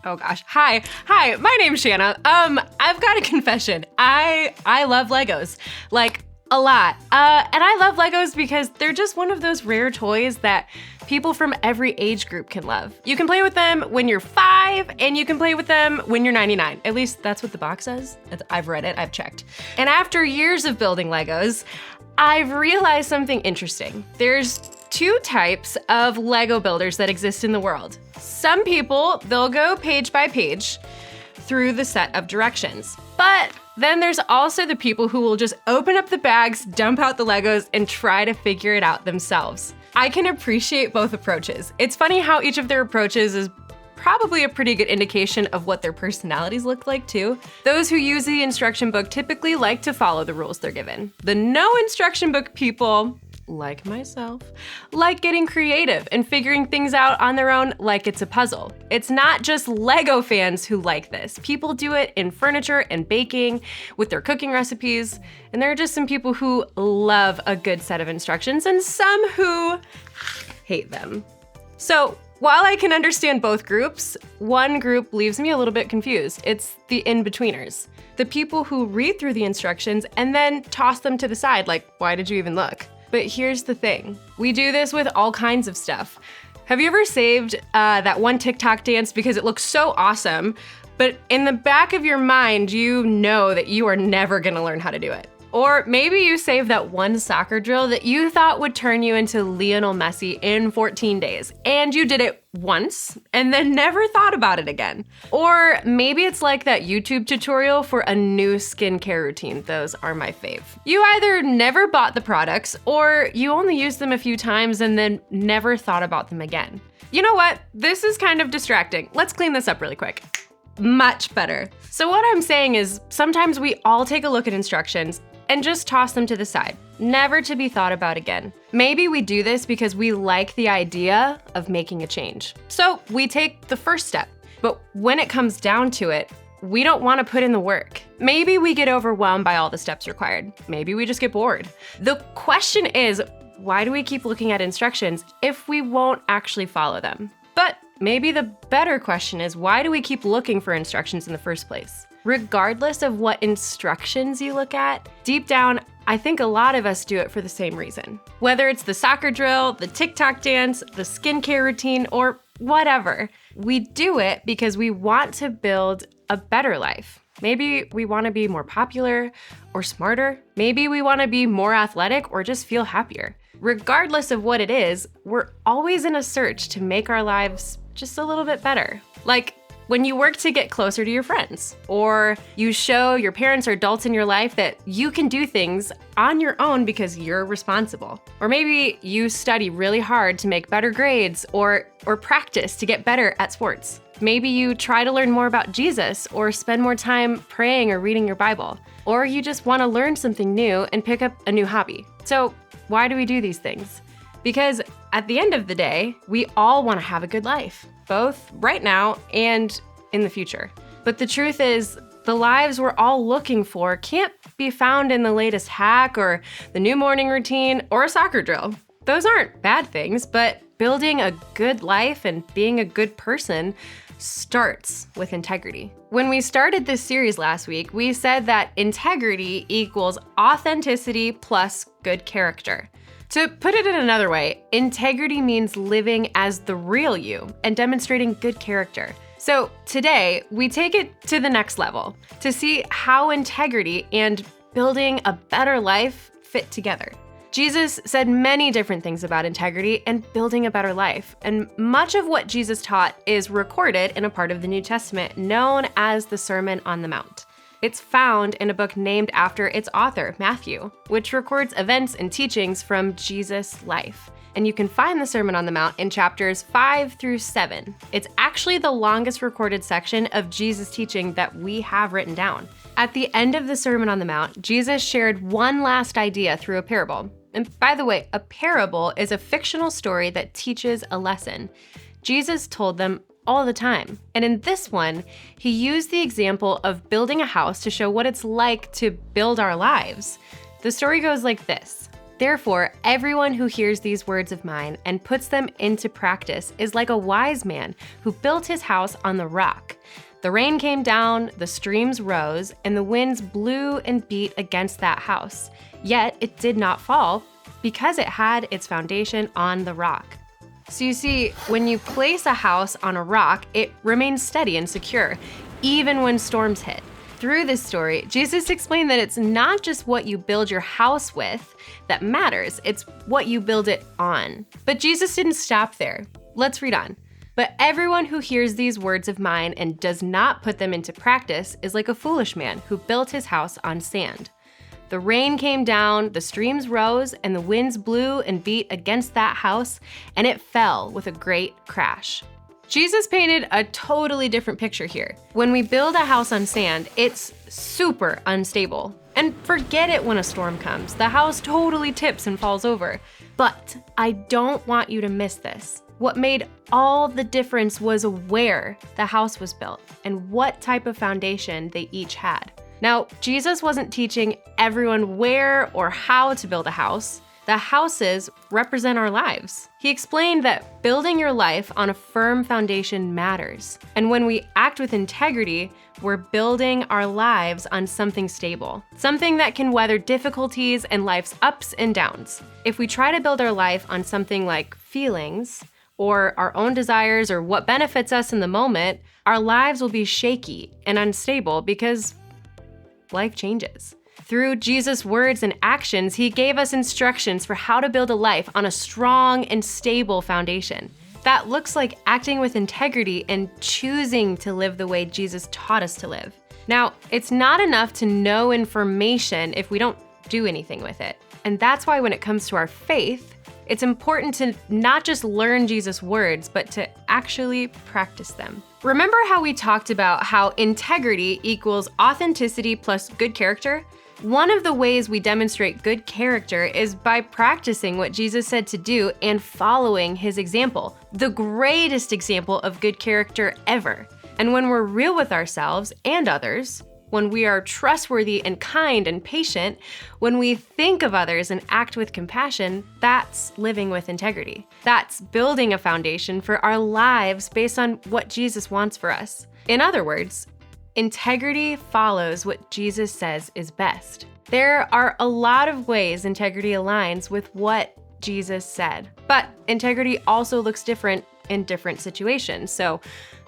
Oh gosh. Hi, my name's Shanna. I've got a confession. I love Legos, like a lot. And I love Legos because they're just one of those rare toys that people from every age group can love. You can play with them when you're 5, and you can play with them when you're 99. At least that's what the box says. I've read it, I've checked. And after years of building Legos, I've realized something interesting. There's 2 types of Lego builders that exist in the world. Some people, they'll go page by page through the set of directions. But then there's also the people who will just open up the bags, dump out the Legos, and try to figure it out themselves. I can appreciate both approaches. It's funny how each of their approaches is probably a pretty good indication of what their personalities look like too. Those who use the instruction book typically like to follow the rules they're given. The no instruction book people, like myself, like getting creative and figuring things out on their own like it's a puzzle. It's not just Lego fans who like this. People do it in furniture and baking, with their cooking recipes, and there are just some people who love a good set of instructions and some who hate them. So while I can understand both groups, one group leaves me a little bit confused. It's the in-betweeners. The people who read through the instructions and then toss them to the side like, why did you even look? But here's the thing. We do this with all kinds of stuff. Have you ever saved that one TikTok dance because it looks so awesome, but in the back of your mind, you know that you are never gonna learn how to do it? Or maybe you saved that one soccer drill that you thought would turn you into Lionel Messi in 14 days, and you did it once and then never thought about it again. Or maybe it's like that YouTube tutorial for a new skincare routine. Those are my fave. You either never bought the products or you only used them a few times and then never thought about them again. You know what? This is kind of distracting. Let's clean this up really quick. Much better. So what I'm saying is sometimes we all take a look at instructions and just toss them to the side, never to be thought about again. Maybe we do this because we like the idea of making a change. So we take the first step, but when it comes down to it, we don't want to put in the work. Maybe we get overwhelmed by all the steps required. Maybe we just get bored. The question is, why do we keep looking at instructions if we won't actually follow them? But maybe the better question is, why do we keep looking for instructions in the first place? Regardless of what instructions you look at, deep down, I think a lot of us do it for the same reason. Whether it's the soccer drill, the TikTok dance, the skincare routine, or whatever, we do it because we want to build a better life. Maybe we want to be more popular or smarter. Maybe we want to be more athletic or just feel happier. Regardless of what it is, we're always in a search to make our lives just a little bit better. Like when you work to get closer to your friends, or you show your parents or adults in your life that you can do things on your own because you're responsible. Or maybe you study really hard to make better grades or practice to get better at sports. Maybe you try to learn more about Jesus or spend more time praying or reading your Bible. Or you just want to learn something new and pick up a new hobby. So why do we do these things? Because at the end of the day, we all want to have a good life, both right now and in the future. But the truth is, the lives we're all looking for can't be found in the latest hack or the new morning routine or a soccer drill. Those aren't bad things, but building a good life and being a good person starts with integrity. When we started this series last week, we said that integrity equals authenticity plus good character. To put it in another way, integrity means living as the real you and demonstrating good character. So today, we take it to the next level to see how integrity and building a better life fit together. Jesus said many different things about integrity and building a better life, and much of what Jesus taught is recorded in a part of the New Testament known as the Sermon on the Mount. It's found in a book named after its author, Matthew, which records events and teachings from Jesus' life. And you can find the Sermon on the Mount in chapters 5 through 7. It's actually the longest recorded section of Jesus' teaching that we have written down. At the end of the Sermon on the Mount, Jesus shared one last idea through a parable. And by the way, a parable is a fictional story that teaches a lesson. Jesus told them all the time. And in this one, he used the example of building a house to show what it's like to build our lives. The story goes like this. Therefore, everyone who hears these words of mine and puts them into practice is like a wise man who built his house on the rock. The rain came down, the streams rose, and the winds blew and beat against that house. Yet it did not fall because it had its foundation on the rock. So you see, when you place a house on a rock, it remains steady and secure, even when storms hit. Through this story, Jesus explained that it's not just what you build your house with that matters, it's what you build it on. But Jesus didn't stop there. Let's read on. But everyone who hears these words of mine and does not put them into practice is like a foolish man who built his house on sand. The rain came down, the streams rose, and the winds blew and beat against that house, and it fell with a great crash. Jesus painted a totally different picture here. When we build a house on sand, it's super unstable. And forget it when a storm comes. The house totally tips and falls over. But I don't want you to miss this. What made all the difference was where the house was built and what type of foundation they each had. Now, Jesus wasn't teaching everyone where or how to build a house. The houses represent our lives. He explained that building your life on a firm foundation matters. And when we act with integrity, we're building our lives on something stable, something that can weather difficulties and life's ups and downs. If we try to build our life on something like feelings, or our own desires, or what benefits us in the moment, our lives will be shaky and unstable because life changes. Through Jesus' words and actions, he gave us instructions for how to build a life on a strong and stable foundation. That looks like acting with integrity and choosing to live the way Jesus taught us to live. Now, it's not enough to know information if we don't do anything with it. And that's why when it comes to our faith, it's important to not just learn Jesus' words, but to actually practice them. Remember how we talked about how integrity equals authenticity plus good character? One of the ways we demonstrate good character is by practicing what Jesus said to do and following his example, the greatest example of good character ever. And when we're real with ourselves and others, when we are trustworthy and kind and patient, when we think of others and act with compassion, that's living with integrity. That's building a foundation for our lives based on what Jesus wants for us. In other words, integrity follows what Jesus says is best. There are a lot of ways integrity aligns with what Jesus said, but integrity also looks different in different situations. So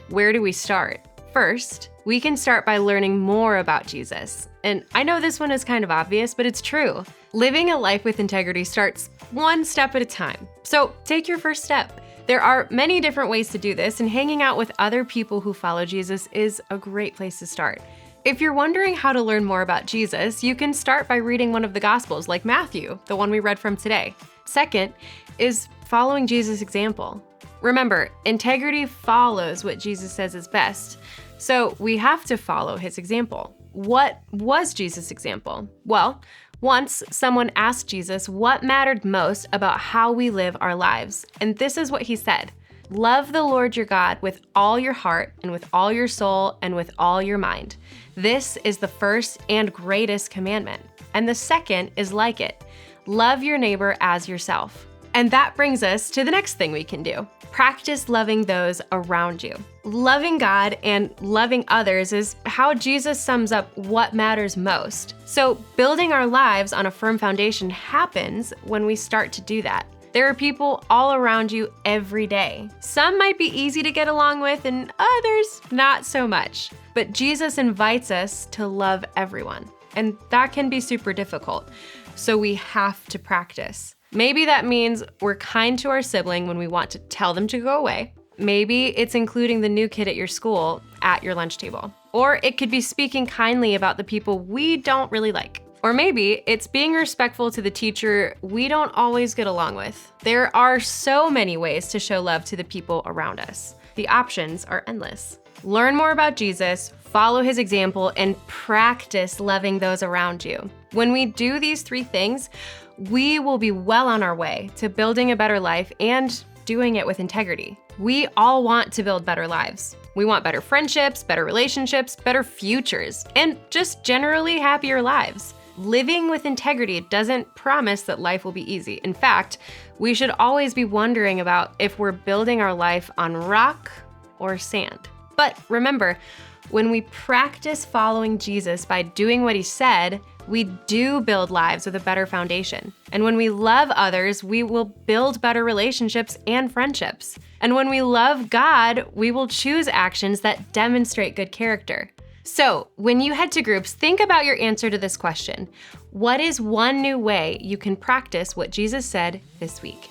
where do we start? First, we can start by learning more about Jesus. And I know this one is kind of obvious, but it's true. Living a life with integrity starts one step at a time. So take your first step. There are many different ways to do this, and hanging out with other people who follow Jesus is a great place to start. If you're wondering how to learn more about Jesus, you can start by reading one of the Gospels, like Matthew, the one we read from today. Second is following Jesus' example. Remember, integrity follows what Jesus says is best. So we have to follow his example. What was Jesus' example? Well, once someone asked Jesus what mattered most about how we live our lives. And this is what he said: love the Lord your God with all your heart and with all your soul and with all your mind. This is the first and greatest commandment. And the second is like it: love your neighbor as yourself. And that brings us to the next thing we can do. Practice loving those around you. Loving God and loving others is how Jesus sums up what matters most. So building our lives on a firm foundation happens when we start to do that. There are people all around you every day. Some might be easy to get along with and others not so much. But Jesus invites us to love everyone, and that can be super difficult. So we have to practice. Maybe that means we're kind to our sibling when we want to tell them to go away. Maybe it's including the new kid at your school at your lunch table. Or it could be speaking kindly about the people we don't really like. Or maybe it's being respectful to the teacher we don't always get along with. There are so many ways to show love to the people around us. The options are endless. Learn more about Jesus, follow his example, and practice loving those around you. When we do these three things, we will be well on our way to building a better life and doing it with integrity. We all want to build better lives. We want better friendships, better relationships, better futures, and just generally happier lives. living with integrity doesn't promise that life will be easy. In fact, we should always be wondering about if we're building our life on rock or sand. But remember, when we practice following Jesus by doing what he said, we do build lives with a better foundation. And when we love others, we will build better relationships and friendships. And when we love God, we will choose actions that demonstrate good character. So, when you head to groups, think about your answer to this question. What is one new way you can practice what Jesus said this week?